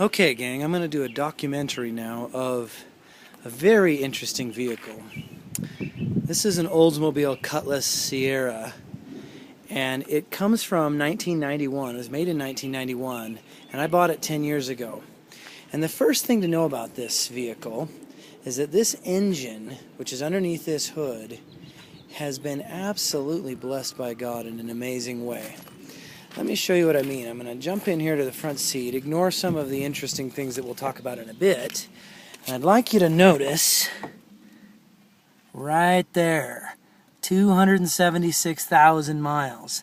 Okay, gang, I'm going to do a documentary now of a very interesting vehicle. This is an Oldsmobile Cutlass Sierra, and it comes from 1991. It was made in 1991, and I bought it 10 years ago. And the first thing to know about this vehicle is that this engine, which is underneath this hood, has been absolutely blessed by God in an amazing way. Let me show you what I mean. I'm going to jump in here to the front seat, ignore some of the interesting things that we'll talk about in a bit, and I'd like you to notice right there, 276,000 miles.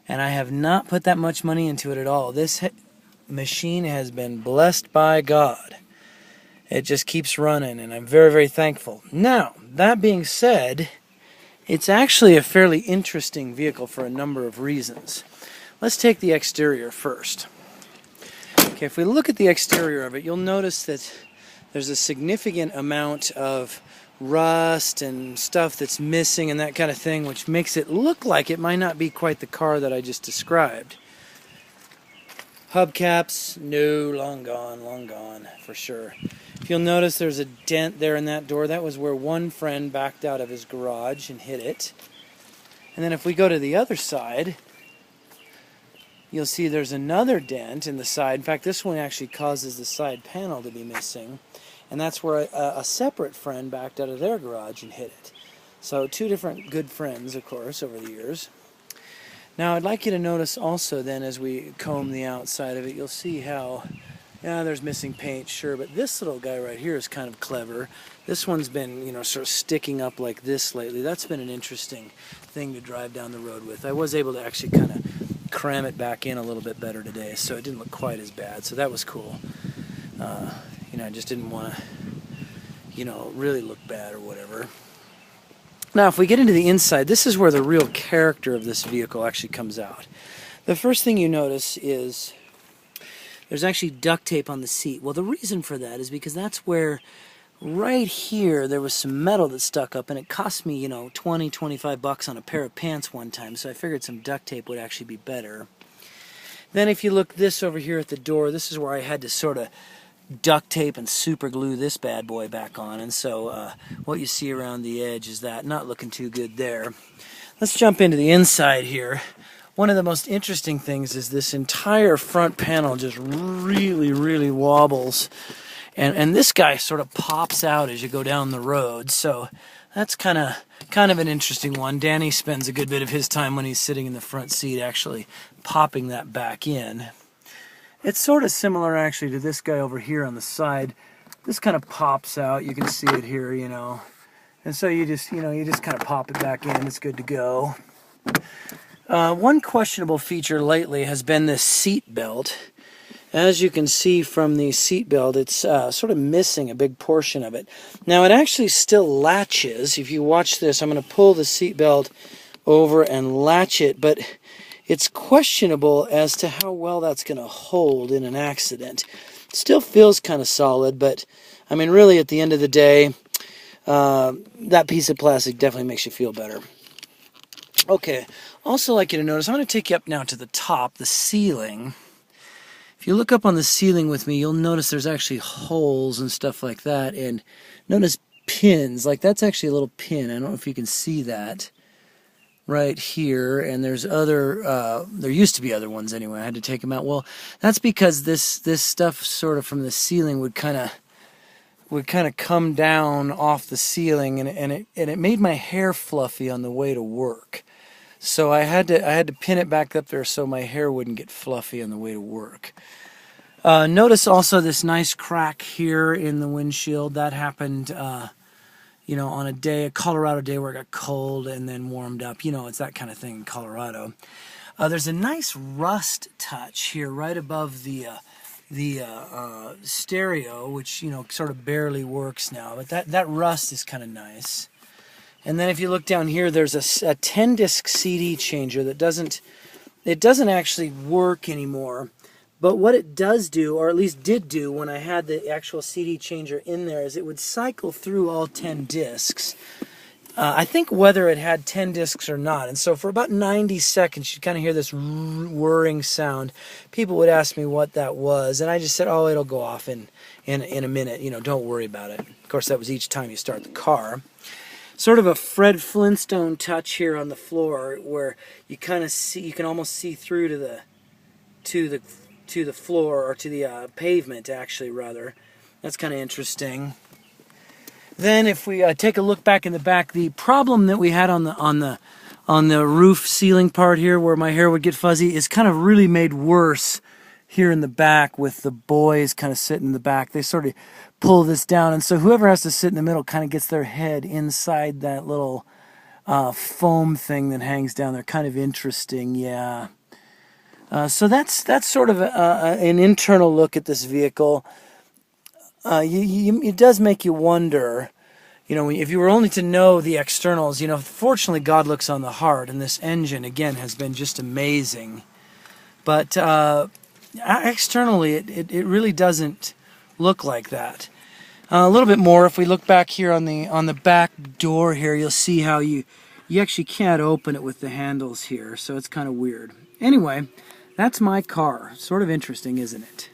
And I have not put that much money into it at all. This machine has been blessed by God. It just keeps running, and I'm very, very thankful. Now, that being said, it's actually a fairly interesting vehicle for a number of reasons. Let's take the exterior first. Okay, if we look at the exterior of it, you'll notice that there's a significant amount of rust and stuff that's missing and that kind of thing, which makes it look like it might not be quite the car that I just described. Hubcaps, no, long gone, for sure. If you'll notice, there's a dent there in that door. That was where one friend backed out of his garage and hit it. And then if we go to the other side, you'll see there's another dent in the side. In fact, this one actually causes the side panel to be missing. And that's where a separate friend backed out of their garage and hit it. So two different good friends, of course, over the years. Now, I'd like you to notice also then, as we comb the outside of it, you'll see how, yeah, there's missing paint, sure, but this little guy right here is kind of clever. This one's been, sort of sticking up like this lately. That's been an interesting thing to drive down the road with. I was able to actually kind of cram it back in a little bit better today, so it didn't look quite as bad, so that was cool. I just didn't want to, really look bad or whatever. Now, if we get into the inside, this is where the real character of this vehicle actually comes out. The first thing you notice is there's actually duct tape on the seat. Well, the reason for that is because that's where, right here, there was some metal that stuck up, and it cost me, $20-25 on a pair of pants one time, so I figured some duct tape would actually be better. Then if you look this over here at the door, this is where I had to sort of duct tape and super glue this bad boy back on, and so what you see around the edge is that not looking too good there. Let's jump into the inside here. One of the most interesting things is this entire front panel just really wobbles, and this guy sort of pops out as you go down the road, so that's kind of an interesting one. Danny spends a good bit of his time when he's sitting in the front seat actually popping that back in. It's sort of similar actually to this guy over here on the side. This kind of pops out. You can see it here, and so you just kind of pop it back in. It's good to go. One questionable feature lately has been this seat belt. As you can see from the seat belt, it's sort of missing a big portion of it. Now, it actually still latches. If you watch this, I'm going to pull the seat belt over and latch it, but it's questionable as to how well that's going to hold in an accident. It still feels kind of solid, but, I mean, really, at the end of the day, that piece of plastic definitely makes you feel better. Okay, also like you to notice, I'm going to take you up now to the top, the ceiling. If you look up on the ceiling with me, you'll notice there's actually holes and stuff like that, and notice pins. Like, that's actually a little pin. I don't know if you can see that right here, and there's other, there used to be other ones anyway. I had to take them out. Well, that's because this stuff sort of from the ceiling would kind of come down off the ceiling, and it made my hair fluffy on the way to work. So I had to pin it back up there so my hair wouldn't get fluffy on the way to work. Notice also this nice crack here in the windshield. That happened, on a Colorado day where it got cold and then warmed up. It's that kind of thing in Colorado. There's a nice rust touch here right above the stereo, which, sort of barely works now. But that rust is kind of nice. And then if you look down here, there's a 10-disc CD changer that doesn't actually work anymore. But what it does do, or at least did do when I had the actual CD changer in there, is it would cycle through all 10 discs. I think whether it had 10 discs or not. And so for about 90 seconds, you'd kind of hear this whirring sound. People would ask me what that was, and I just said, oh, it'll go off in a minute. You know, don't worry about it. Of course, that was each time you start the car. Sort of a Fred Flintstone touch here on the floor, where you kind of see, you can almost see through to the floor, or to the pavement, actually, rather. That's kind of interesting. Then, if we take a look back in the back, the problem that we had on the roof ceiling part here, where my hair would get fuzzy, is kind of really made worse here in the back with the boys kind of sitting in the back. They sort of pull this down, and so whoever has to sit in the middle kind of gets their head inside that little foam thing that hangs down there. Kind of interesting, yeah. So that's sort of an internal look at this vehicle. It does make you wonder, you know, if you were only to know the externals. You know, fortunately God looks on the heart, and this engine, again, has been just amazing. But externally, it really doesn't look like that. A little bit more, if we look back here on the back door here, you'll see how you actually can't open it with the handles here, so it's kind of weird. Anyway, that's my car. Sort of interesting, isn't it?